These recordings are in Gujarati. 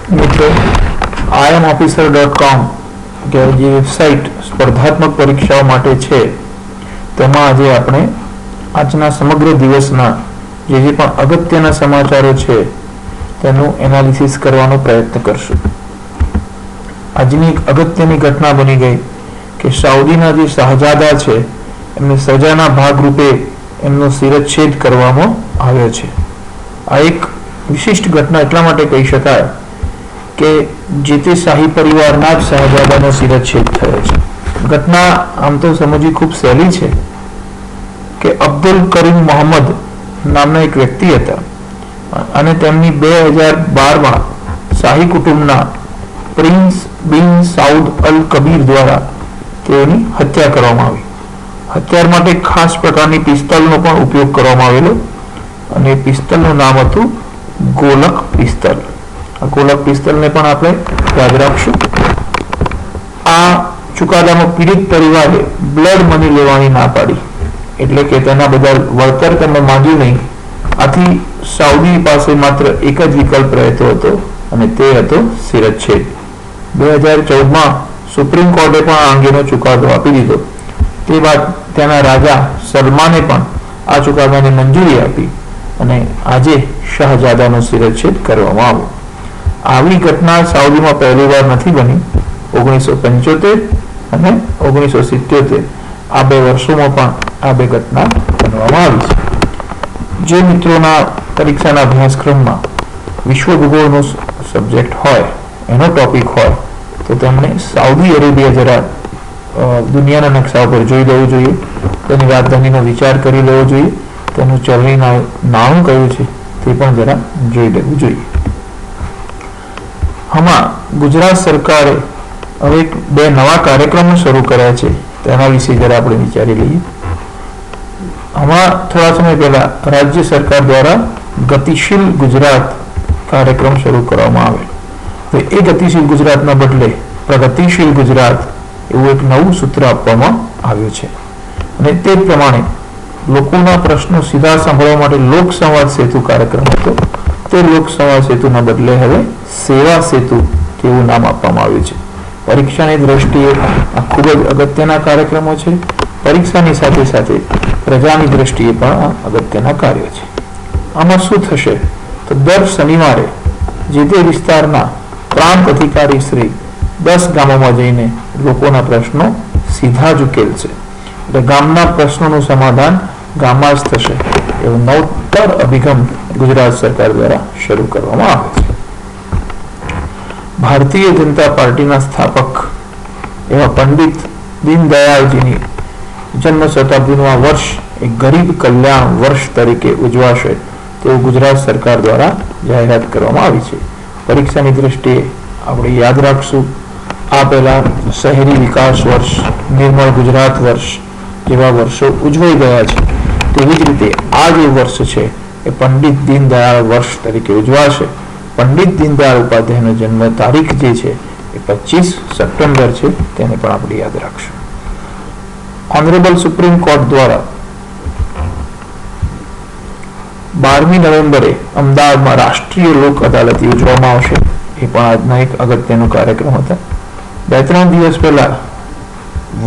મિત્રો IAMofficer.com કે જે વેબસાઇટ સ્પર્ધાત્મક પરીક્ષાઓ માટે છે તેમાં આજે આપણે આજના સમગ્ર દિવસના જે પણ અગત્યના સમાચારો છે તેનું એનાલિસિસ કરવાનો પ્રયત્ન કરશું. આજની એક અગત્યની ઘટના બની ગઈ કે સાઉદીના જે શાહજાદા છે એમને સજાના ભાગરૂપે એમનો શિરચ્છેદ કરવામાં આવ્યો છે. આ એક વિશિષ્ટ ઘટના એટલા માટે કહી શકાય કે જે તે શાહી પરિવારના જ શાહજાદાનો શિરચ્છેદ થયો છે. ઘટના આમ તો સમજવી ખૂબ સહેલી છે કે અબ્દુલ કરીમ મોહમ્મદ નામના એક વ્યક્તિ હતા અને તેમની 2012માં શાહી કુટુંબના પ્રિન્સ બિન સાઉદ અલ કબીર દ્વારા તેઓની હત્યા કરવામાં આવી. હત્યા માટે ખાસ પ્રકારની પિસ્તલનો પણ ઉપયોગ કરવામાં આવેલો અને પિસ્તલનું નામ હતું ગોલક પિસ્તલ. આ ગોલક પિસ્તલને પણ આપણે યાદ રાખશું. આ ચુકાદામાં પીડિત પરિવારે બ્લડ મની લેવાની ના પાડી, એટલે કે તેના બદલ વળતર તમે માંગ્યું નહીં. આથી સાઉદી પાસે માત્ર એક જ વિકલ્પ રહેતો હતો અને તે હતો શિરચ્છેદ. 2014માં સુપ્રીમ કોર્ટે પણ આ અંગેનો ચુકાદો આપી દીધો. તે બાદ તેના રાજા સલમાને પણ આ ચુકાદાને મંજૂરી આપી અને આજે શાહજાદાનો શિરચ્છેદ કરવામાં આવ્યો. આવી ઘટના સાઉદીમાં પહેલીવાર નથી બની. 1975 અને 1977 આ બે વર્ષોમાં પણ આ બે ઘટના બનવામાં આવી છે. જે મિત્રોના પરીક્ષાના અભ્યાસક્રમમાં વિશ્વ ભૂગોળનો સબ્જેક્ટ હોય, એનો ટોપિક હોય, તો તેમણે સાઉદી અરેબિયા જરા દુનિયાના નકશા પર જોઈ લેવું જોઈએ. તેની રાજધાનીનો વિચાર કરી લેવો જોઈએ. તેનું ચલણી નાણું કયું છે તે પણ જરા જોઈ લેવું જોઈએ. આમાં ગુજરાત સરકારે હવે બે નવા કાર્યક્રમો શરૂ કર્યા છે, તેના વિશે જરા આપણે વિચારી લઈએ. આમાં થોડા સમય પહેલા રાજ્ય સરકાર દ્વારા ગતિશીલ ગુજરાત કાર્યક્રમ શરૂ કરવામાં આવેલો. હવે એ ગતિશીલ ગુજરાતના બદલે પ્રગતિશીલ ગુજરાત એવું એક નવું સૂત્ર આપવામાં આવ્યું છે અને તે પ્રમાણે લોકોના પ્રશ્નો સીધા સાંભળવા માટે લોક સંવાદ સેતુ કાર્યક્રમ હતો. તે લોક સંવાદ સેતુના બદલે હવે સેવા સેતુ તેવું નામ આપવામાં આવ્યું છે. પરીક્ષાની દ્રષ્ટિએ આ ખૂબ જ અગત્યના કાર્યક્રમો છે. પરીક્ષાની સાથે સાથે પ્રજાની દ્રષ્ટિએ પણ આ અગત્યના કાર્યો છે. આમાં શું થશે તો દર શનિવારે જે તે વિસ્તારના પ્રાંત અધિકારી શ્રી 10 ગામોમાં જઈને લોકોના પ્રશ્નો સીધા જ ઉકેલશે. એટલે ગામના પ્રશ્નોનું સમાધાન ગામમાં જ થશે એવો નવતર અભિગમ ગુજરાત સરકાર દ્વારા શરૂ કરવામાં આવે છે. ભારતીય જનતા પાર્ટીના સ્થાપક એવા પંડિત દીનદયાળજીની જન્મ શતાબ્દીનું આ વર્ષ એક ગરીબ કલ્યાણ વર્ષ તરીકે ઉજવાશે તેવું ગુજરાત સરકાર દ્વારા જાહેરાત કરવામાં આવી છે. પરીક્ષાની દ્રષ્ટિએ આપણે યાદ રાખશું. આ પહેલા શહેરી વિકાસ વર્ષ, નિર્મળ ગુજરાત વર્ષ જેવા વર્ષો ઉજવાઈ ગયા છે. તેવી જ રીતે આ જે વર્ષ છે એ પંડિત દીનદયાળ વર્ષ તરીકે ઉજવાશે. પંડિત દીનદયાળ ઉપાધ્યાયનો જન્મ તારીખ જે છે એ 25 સપ્ટેમ્બર છે, તેને પણ આપણે યાદ રાખશું. ઓનરેબલ સુપ્રીમ કોર્ટ દ્વારા 12મી નવેમ્બરે અમદાવાદમાં રાષ્ટ્રીય લોક અદાલત યોજવામાં આવશે. એ પણ આજના એક અગત્યનો કાર્યક્રમ હતા. 2-3 દિવસ પહેલા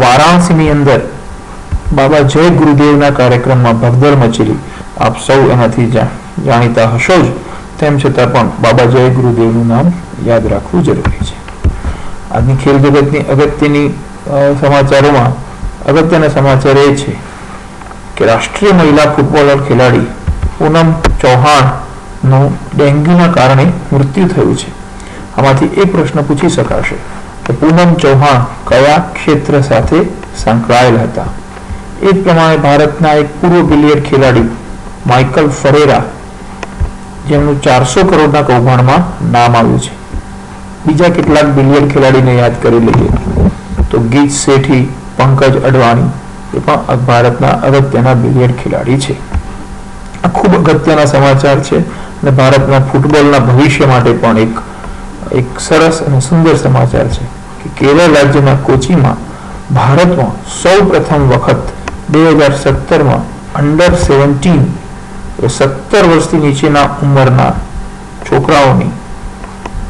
વારાણસીની અંદર બાબા જય ગુરુદેવના કાર્યક્રમમાં ભગદડ મચેલી. આપ સૌ એનાથી જાણીતા હશો જ, તેમ છતાં પણ બાબા જય ગુરુદેવનું નામ યાદ રાખવું જરૂરી છે. આજની ખેલ જગતની અગત્યના સમાચાર એ છે કે રાષ્ટ્રીય મહિલા ફૂટબોલર ખેલાડી પૂનમ ચૌહાણનું ડેન્ગ્યુના કારણે મૃત્યુ થયું છે. આમાંથી એક પ્રશ્ન પૂછી શકાશે કે પૂનમ ચૌહાણ કયા ક્ષેત્ર સાથે સંકળાયેલ હતા. એ જ પ્રમાણે ભારતના એક પૂર્વ બિલિયર્ડ ખેલાડી માઇકલ ફરેરા, જેમનું 400 કરોડના કૌભાંડમાં નામ આવ્યું છે. બીજા કેટલાક બિલિયર્ડ ખેલાડીને યાદ કરી લઈએ તો ગીત શેઠી, પંકજ અડવાણી એ પણ ભારતના અગત્યના બિલિયર્ડ ખેલાડી છે. આ ખૂબ અગત્યના સમાચાર છે અને ભારતના ફૂટબોલના ભવિષ્ય માટે પણ એક સરસ અને સુંદર સમાચાર છે કે કેરળ રાજ્યના કોચીમાં ભારતમાં સૌ પ્રથમ વખત 2017માં અંડર 17 17 વર્ષથી નીચેના ઉંમરના છોકરાઓની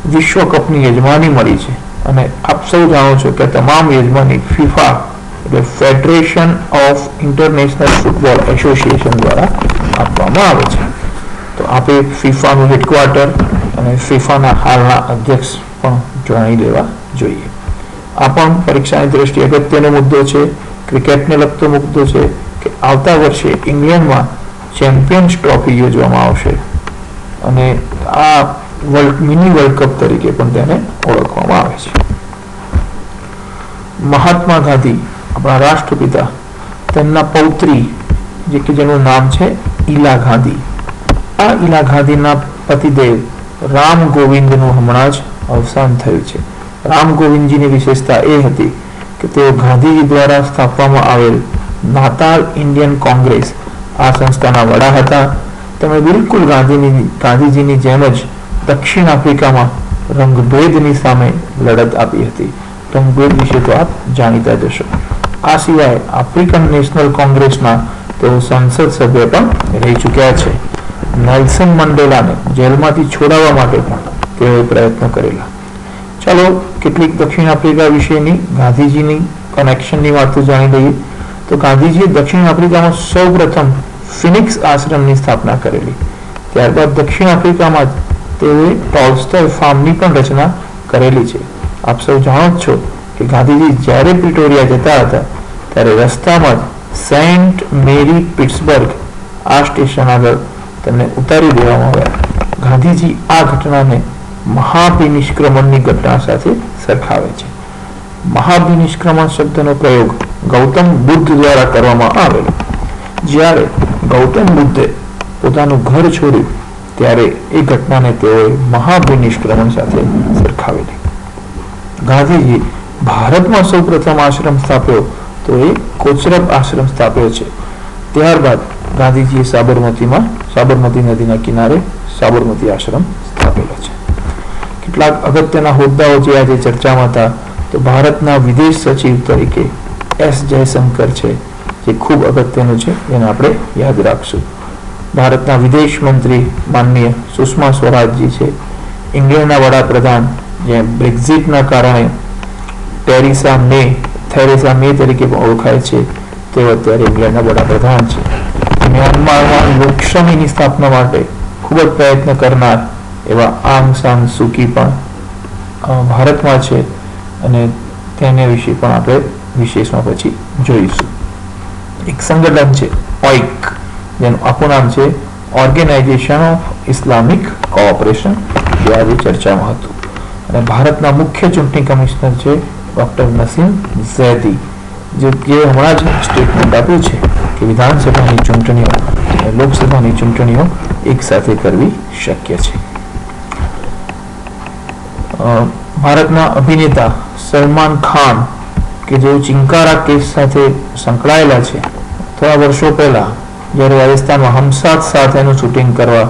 વિશ્વ કપની યજમાની મળી છે અને આપ સૌ જાણો છો કે તમામ યજમાની ફિફા એટલે federation of international football association દ્વારા આપવામાં આવે છે. તો આપે ફિફાનું હેડક્વાર્ટર અને ફિફાના હાલના અધ્યક્ષ પણ જાણી લેવા જોઈએ. આ પણ પરીક્ષાની દ્રષ્ટિએ અગત્યનો મુદ્દો છે. ક્રિકેટને લગતો મુદ્દો છે કે આવતા વર્ષે ઇંગ્લેન્ડમાં ચેમ્પિયન્સ ટ્રોફી યોજવામાં આવશે અને આ મિની વર્લ્ડ કપ તરીકે પણ તેને ઓળખવામાં આવે છે. મહાત્મા ગાંધી આપણા રાષ્ટ્રપિતા, તેમના પૌત્રી જેનું નામ છે ઈલા ગાંધી. આ ઈલા ગાંધીના પતિદેવ રામ ગોવિંદનું હમણાં જ અવસાન થયું છે. રામ ગોવિંદજીની વિશેષતા એ હતી કે તેઓ ગાંધીજી દ્વારા સ્થાપવામાં આવેલ નાતાલ ઇન્ડિયન કોંગ્રેસ આ સંસ્થાના વડા હતા. તેમણે બિલકુલ ગાંધીજીની જેમ જ દક્ષિણ આફ્રિકામાં રંગભેદની સામે લડત આપી હતી. રંગભેદ વિશે તો આપ જાણીતા જ હશો. આ સિવાય આફ્રિકન નેશનલ કોંગ્રેસના તેઓ સંસદ સભ્ય પણ રહી ચૂક્યા છે. નેલ્સન મંડેલાને જેલમાંથી છોડાવવા માટે પણ તેઓએ પ્રયત્ન કરેલા. ચાલો કેટલીક દક્ષિણ આફ્રિકા વિશેની ગાંધીજીની કનેક્શનની વાતો જાણી લઈએ. તો ગાંધીજીએ દક્ષિણ આફ્રિકામાં સૌ પ્રથમ ફિનિક્સ આશ્રમની સ્થાપના કરેલી. ત્યારબાદ દક્ષિણ આફ્રિકામાં તેઓએ ટોલ્સ્ટોય ફાર્મની પણ રચના કરેલી છે. આપ સૌ જાણો જ છો કે ગાંધીજી જ્યારે પ્રિટોરિયા જતા હતા ત્યારે રસ્તામાં જ સેન્ટ મેરી પિટ્સબર્ગ આ સ્ટેશન આગળ તેમને ઉતારી દેવામાં આવ્યા. ગાંધીજી આ ઘટનાને મહાભિનિષ્ક્રમણની ઘટના સાથે સરખાવે છે. મહાભિનિષ્ક્રમણ શબ્દનો પ્રયોગ ગૌતમ બુદ્ધ દ્વારા કરવામાં આવેલો. જ્યારે ગૌતમ બુદ્ધે પોતાનું ઘર છોડ્યું ત્યારે એ ઘટનાને તેઓએ મહાભિનિષ્ક્રમણ સાથે સરખાવેલી. ગાંધીજી ભારતમાં સૌ પ્રથમ આશ્રમ સ્થાપ્યો તો એ કોચરબ આશ્રમ સ્થાપ્યો છે. ત્યારબાદ ગાંધીજીએ સાબરમતી નદીના કિનારે સાબરમતી આશ્રમ સ્થાપેલો છે. કેટલાક અગત્યના હોદ્દાઓ જે આજે ચર્ચામાં હતા તો ભારતના વિદેશ સચિવ તરીકે એસ જયશંકર છે, જે ખૂબ અગત્યનું છે, એને આપણે યાદ રાખશું. ભારતના વિદેશ મંત્રી માનનીય સુષ્મા સ્વરાજજી છે. ઇંગ્લેન્ડના વડાપ્રધાન જે બ્રેક્ઝિટના કારણે થેરેસા મે તરીકે પણ ઓળખાય છે, તેઓ અત્યારે ઇંગ્લેન્ડના વડાપ્રધાન છે. મ્યાનમારમાં લોકશાહીની સ્થાપના માટે ખૂબ જ પ્રયત્ન કરનાર એવા આંગ સાન સુકી પણ ભારતમાં છે અને તેને વિશે પણ આપણે વિશેષમાં પછી જોઈશું. એક સંગઠન છે ઓઇક, જેનું આખું નામ છે ઓર્ગેનાઇઝેશન ઓફ ઇસ્લામિક કોઓપરેશન, જે આજે ચર્ચામાં હતું. અને ભારતના મુખ્ય ચૂંટણી કમિશનર છે ડોક્ટર નસીમ ઝૈદી, જે હમણાં જ સ્ટેટમેન્ટ આપ્યું છે કે વિધાનસભાની ચૂંટણીઓ અને લોકસભાની ચૂંટણીઓ એક સાથે કરવી શક્ય છે. ભારતના અભિનેતા સલમાન ખાન કે જેઓ ચિંકારા કેસ સાથે સંકળાયેલા છે, થોડા વર્ષો પહેલા જ્યારે રાજસ્થાનમાં હમસાથ સાથેનું શૂટિંગ કરવા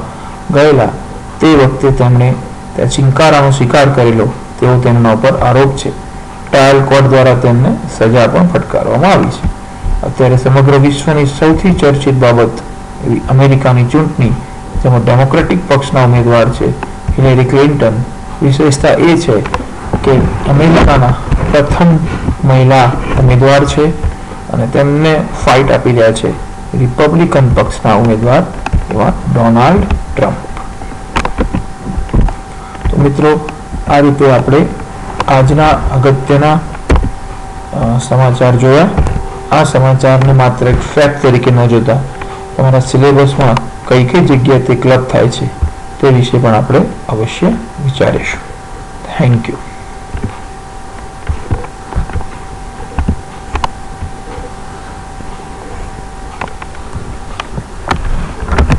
ગયેલા તે વખતે તેમણે ત્યાં ચિંકારાનો શિકાર કરેલો તેવો તેમના ઉપર આરોપ છે. ટ્રાયલ કોર્ટ દ્વારા તેમને સજા પણ ફટકારવામાં આવી છે. અત્યારે સમગ્ર વિશ્વની સૌથી ચર્ચિત બાબત એવી અમેરિકાની ચૂંટણી, જેમાં ડેમોક્રેટિક પક્ષના ઉમેદવાર છે હિલેરી ક્લિન્ટન. વિશેષતા એ છે કે અમેરિકાના પ્રથમ મહિલા ઉમેદવાર છે અને તેમને ફાઇટ આપી રહ્યા છે રિપબ્લિકન પક્ષના ઉમેદવાર એવા ડોનાલ્ડ ટ્રમ્પ. તો મિત્રો, આ રીતે આપણે આજના અગત્યના સમાચાર જોયા. આ સમાચારને માત્ર એક ફેક્ટ તરીકે ન જોતા તમારા સિલેબસમાં કઈ કઈ જગ્યાએ તે ક્લબ થાય છે તે વિશે પણ આપણે અવશ્ય વિચારીશું. Thank you.